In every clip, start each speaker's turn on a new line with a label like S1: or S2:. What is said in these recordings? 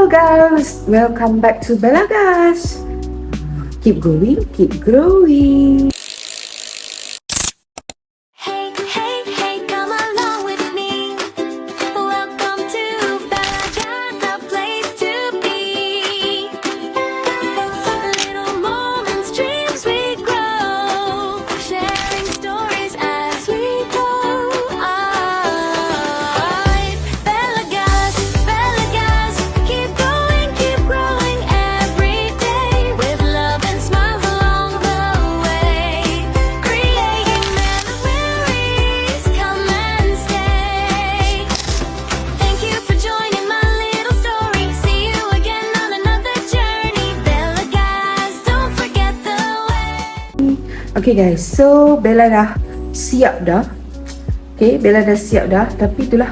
S1: Hello guys, welcome back to Bella guys. Keep going, keep growing.
S2: Hey, hey, hey, come along with me. Welcome to Bella, a place to be. Little moments, dreams we grow, sharing stories as we go. I'm Bella Gas, keep going, keep growing every day with love and smiles along the way. Creating memories, come and stay. Thank you for joining my little story. See you again on another journey. Bella Gas, don't forget the way.
S1: Okay guys, so Bella dah siap dah. Okay, Bella dah siap dah. Tapi itulah,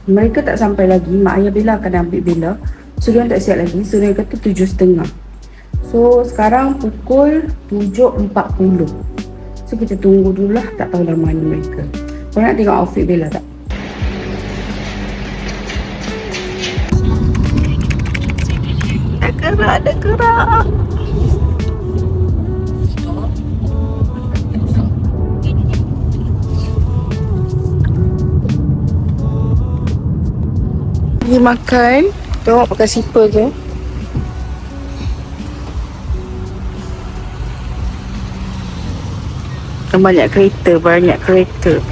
S1: mereka tak sampai lagi. Mak ayah Bella akan ambil Bella. So dia tak siap lagi. So dia kata 7.30. So sekarang pukul 7.40. So kita tunggu dulu lah. Tak tahu dah mana mereka. Kau nak tengok outfit Bella tak? Ada gerak. Pergi makan. Tengok pakai sipar je. Banyak kereta.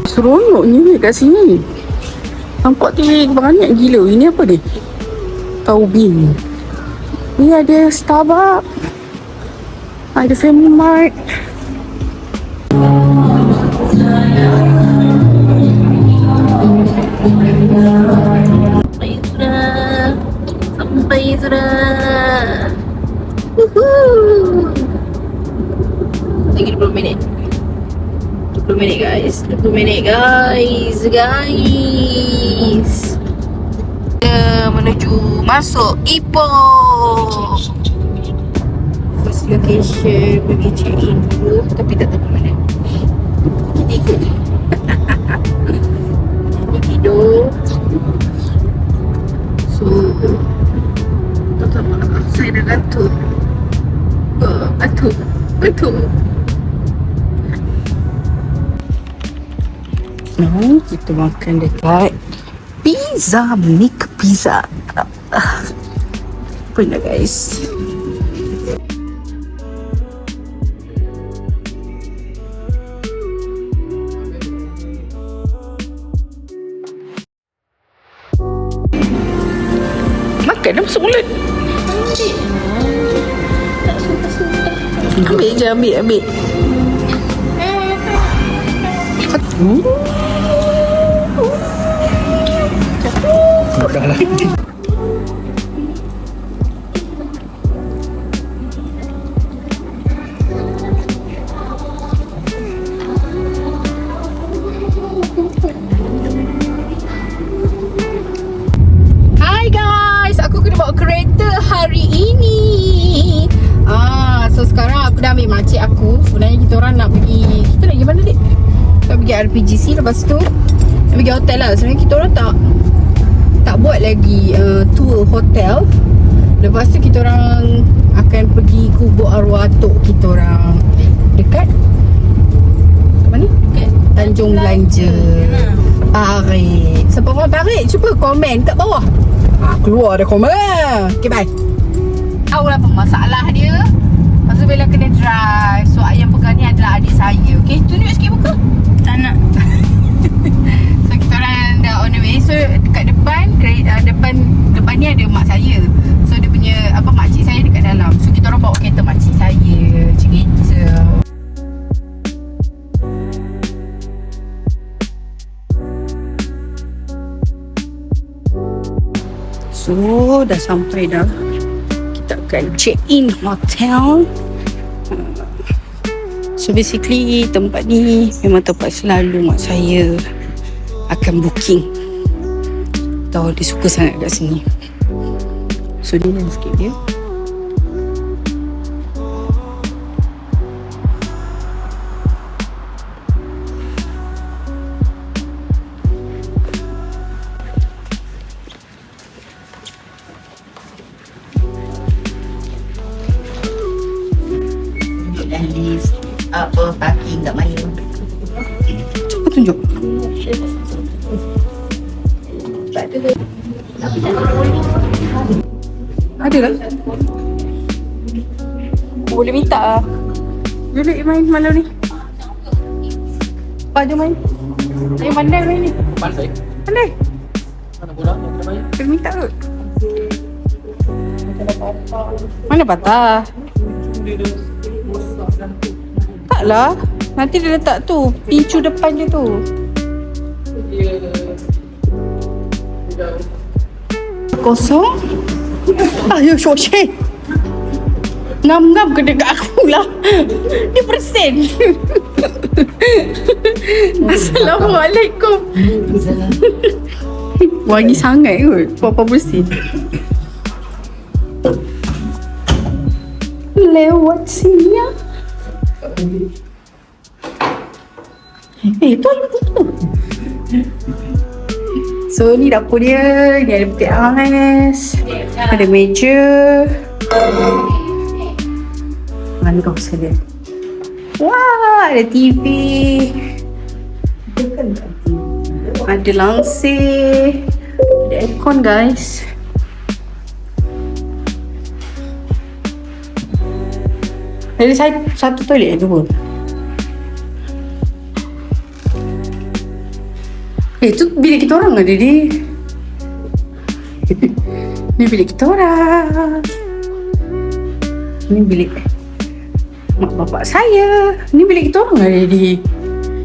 S1: Seronoknya kat sini. Nampak tu banyak gila. Ini apa ni? Taubin. Ni ada Starbucks. Ada Family Mart. Sampai sudah. Woohoo. Lagi 20 minit. 20 minit guys. Kita menuju masuk Ipoh. First location, pergi check in dulu. Tapi tak tahu mana. Kita ikut je. Ini tidur. So tak tahu lah. Saya dah gantung. Betul. Kita makan dekat Pizza Mick Pizza. Pernah guys. Makan dah masuk mulut. Ambil je, ambil. Dah lah. Hi guys, aku kena bawa kereta hari ini. So sekarang aku dah ambil makcik aku. Sebenarnya kita orang nak pergi. Kita nak pergi mana dik? Kita pergi RPGC. Lepas tu nak pergi hotel lah. Sebenarnya kita orang tak buat lagi tour hotel. Lepas tu kita orang akan pergi kubur arwah atuk kita orang dekat mana? Dekat Tanjung Belanja Parit. Siapa orang Parit? Cuba komen kat bawah. Keluar dah komen. Okay, bye. Tahu lah apa masalah dia. Lepas tu Bella kena drive. So yang pegang ni adalah adik saya. Okay, tunjuk sikit muka. Tak nak. So kita orang dah on the way. So dekat depan ni ada mak saya. So dia punya makcik saya dekat dalam. So kita orang bawa kereta makcik saya. Macam gitu. So dah sampai dah. Kita akan check in hotel. So basically tempat ni memang tempat selalu mak saya akan booking. Tahu dia suka sangat kat sini. So ni landscape dia.
S3: apa parking kat mana.
S1: Cuba tunjuk. Ada lah. Boleh minta lah. Duduk main malam ni. Pak, jom main. Ayo pandai main ni.
S4: Pandai?
S1: Pandai.
S4: Mana bola? Nak kena bayar?
S1: Kena minta kot. Mana patah? Taklah. Nanti dia letak tu. Pincu depan je tu. Kosong. Ayo Shoshe. Ngam-ngam ke dekat aku lah. Dia persen. Assalamualaikum. Wangi sangat kot. Apa-apa bersih. Lewat sini ya. Tu air tu. So ni dapur dia. Ni ada peti ais. Ada meja. Mana kau sekalian. Wah, ada TV. Ada langsir. Ada aircon guys. Jadi satu toilet dua. Tu bilik kita orang ada di. Ni bilik kita orang. Ni bilik mak bapak saya. Ni bilik kita orang ada di.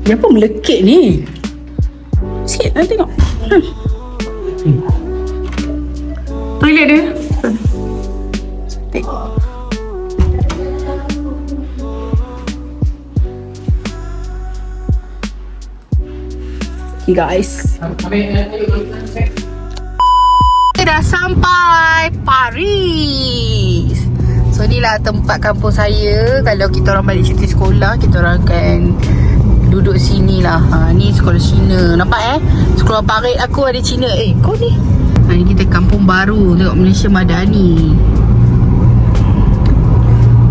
S1: Dia apa melekit ni? Sikit nak tengok. Toilet dia. Tengok. Okay guys. Kita dah sampai Paris. So inilah tempat kampung saya. Kalau kita orang balik cuti sekolah, kita orang akan duduk sini lah. Ni sekolah Cina. Nampak sekolah parit aku ada Cina. Kau ni. Ni kita kampung baru. Tengok Malaysia Madani.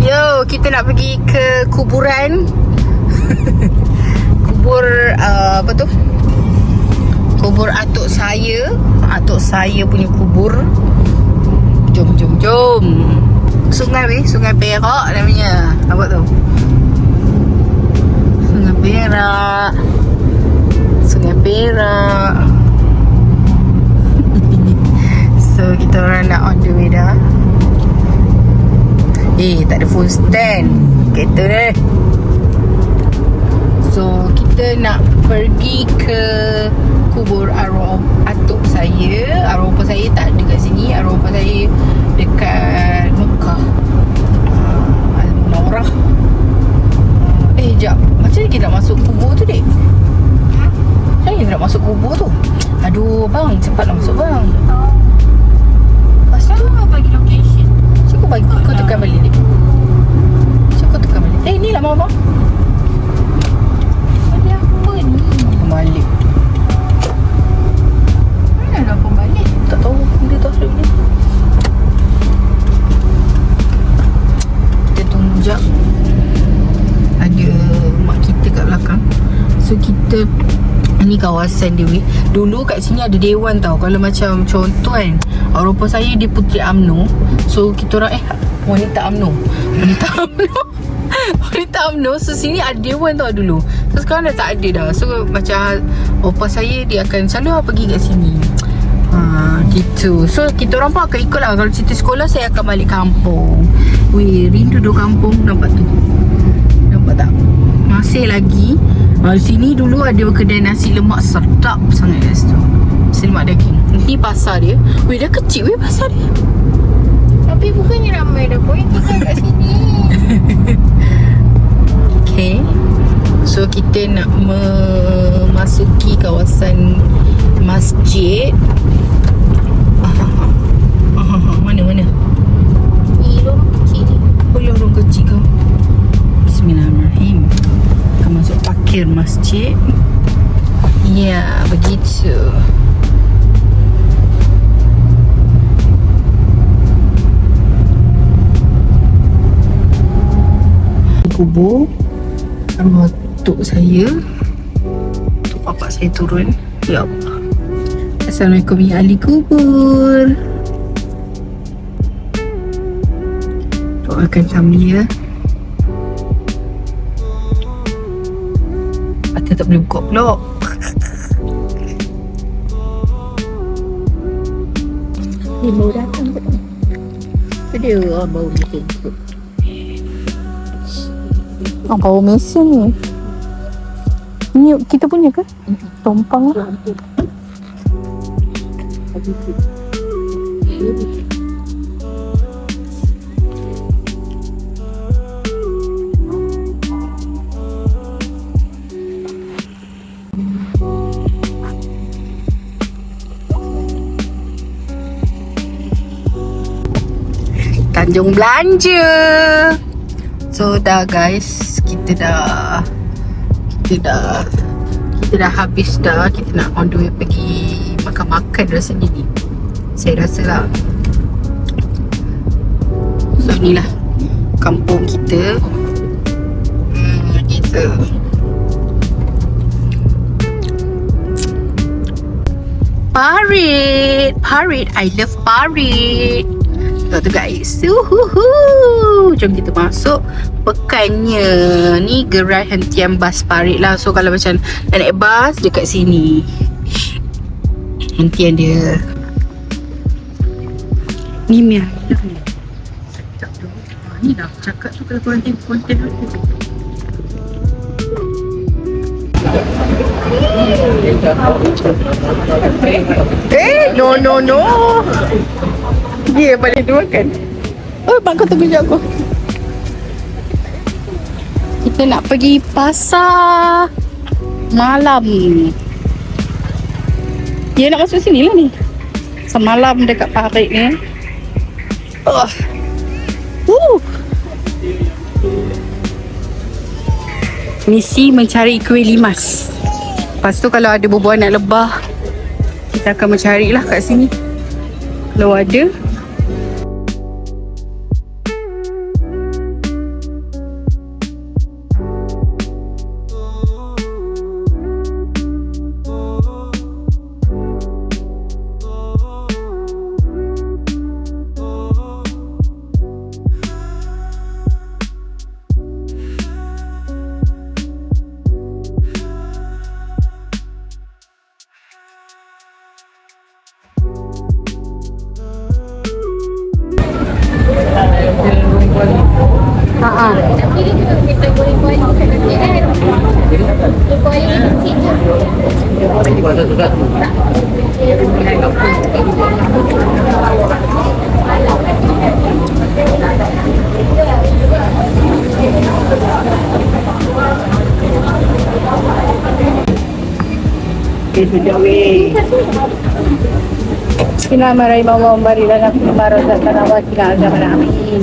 S1: Yo, kita nak pergi ke kuburan. Kubur apa tu? Kubur atuk saya. Atuk saya punya kubur. Jom. Sungai Perak namanya. Apa tu? Sungai Perak. So kita orang nak on the way dah. Tak ada phone stand. Kereta ni. So kita nak pergi ke kubur arwah atuk saya. Arwah bapa saya tak ada kat sini. Arwah bapa saya dekat Mekah, Al-Munawwarah. Jap, macam mana kita nak masuk kubur tu, dek? Macam mana kita nak masuk kubur tu? Aduh bang, cepatlah masuk bang. Lepas tu bagi location. Cuba bagi kau tekan balik, dek. Cuba kau tekan balik. Ni lah mama. Ada apa ni? Balik. Mana nak balik? Tak tahu. Dia tahu ni. Kita tunggu jap. Ada mak kita kat belakang. So kita, ni kawasan dia. Dulu kat sini ada dewan tau. Kalau macam contoh kan, arwah saya dia puteri UMNO. So kita orang wanita UMNO. Wanita UMNO. So sini ada dewan tau dulu. So sekarang dah tak ada dah. So macam opa saya dia akan selalu pergi kat sini. Gitu. So kita orang pun akan ikut lah. Kalau cuti sekolah saya akan balik kampung. Rindu duduk kampung. Nampak tu? Nampak tak? Masih lagi. Sini dulu ada kedai nasi lemak sedap sangat kat situ. Nasi lemak daging. Ni pasar dia. Dah kecil pasar dia. Tapi bukannya ramai dah pun tinggal kat sini. Okay. So kita nak memasuki kawasan masjid. Mana? Ni lorong kecil ni. Lorong kecil kau. Bismillahirrahmanirrahim. Kita masuk parkir masjid. Ya, begitu. Kubur. untuk saya, untuk bapak saya turun. Ya Allah. Assalamualaikum ya ahli kubur. Doakan kami ya. Mata tak boleh buka pula. Dia baru datang ke tak? Dia baru mesin. Baru mesin ni. Ni kita punya ke? Tumpang lah. Tanjung Belanja. So dah guys, kita dah habis dah. Kita nak on the way pergi makan-makan rasanya ni. Saya rasa lah. So inilah kampung kita. Kita Parit. I love Parit. Tu guys. Jom kita masuk pekannya. Ni gerai hentian bas Parit lah. So kalau macam nak naik bas dekat sini, hentian dia. Ni Mia. Ni dah aku cakap tu kalau korang tengok konten aku. No. Dia pada tu makan. Oh, mak kau tunggu sekejap aku. Kita nak pergi pasar malam. Dia nak masuk sini lah ni. Semalam dekat Parit ni. Misi mencari kuih limas. Lepas tu kalau ada buah-buahan nak lebah, kita akan mencarilah kat sini. Kalau ada.
S3: Kita boleh buat kat nanti kan. Kita buat yang kecil je.
S1: Kina maray bawa bari lang ang pinamaro sa tanawa kina agama namin.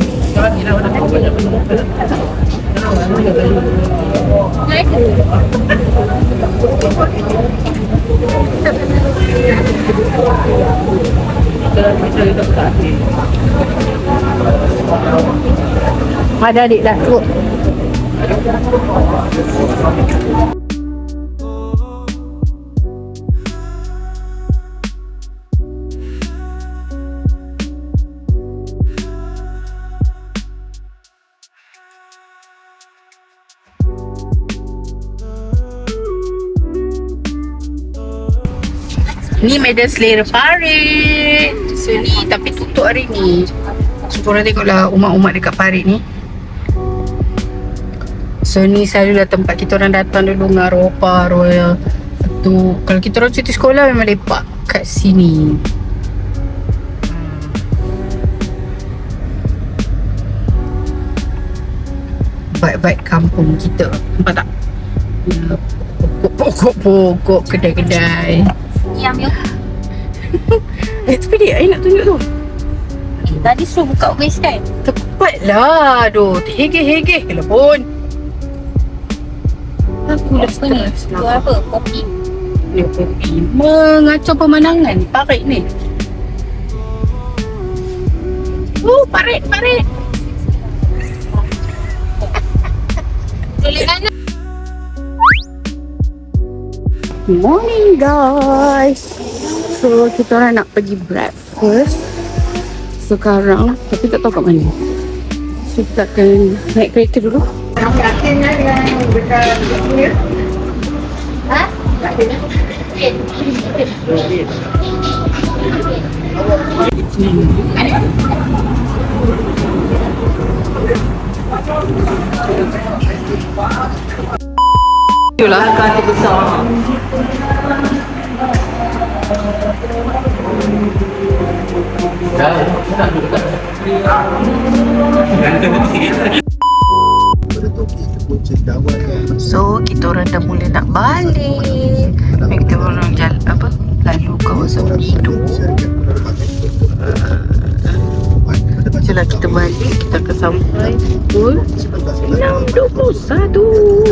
S1: Ada adik Datuk. Ni medan selera Parit. So ni tapi tutup hari ni. So korang tengoklah umat-umat dekat Parit ni. So ni selalulah tempat kita orang datang dulu dengan Ropa, Royal. Tu kalau kita orang cuti sekolah memang lepak kat sini. Vibe-vibe kampung kita. Nampak tak? Pokok-pokok, kedai-kedai.
S3: Diam ya.
S1: Tapi dia I nak tunjuk tu.
S3: Tadi suruh buka waist kan.
S1: Tepatlah. Aduh, hege-hege lah pun. Aku dah stress.
S3: Buat apa? Kopi.
S1: Ni kopi. Mengacau pemandangan Parit ni. Parit.
S3: Tulis mana?
S1: Morning guys. So kita orang nak pergi breakfast sekarang, tapi tak tahu kat mana. So kita akan naik kereta dulu. Itulah kereta besar. So kita orang dah mula nak balik. Kita orang jalan apa? Lalu kawasan itu. Setelah kita balik, kita akan sampai pukul 6.21.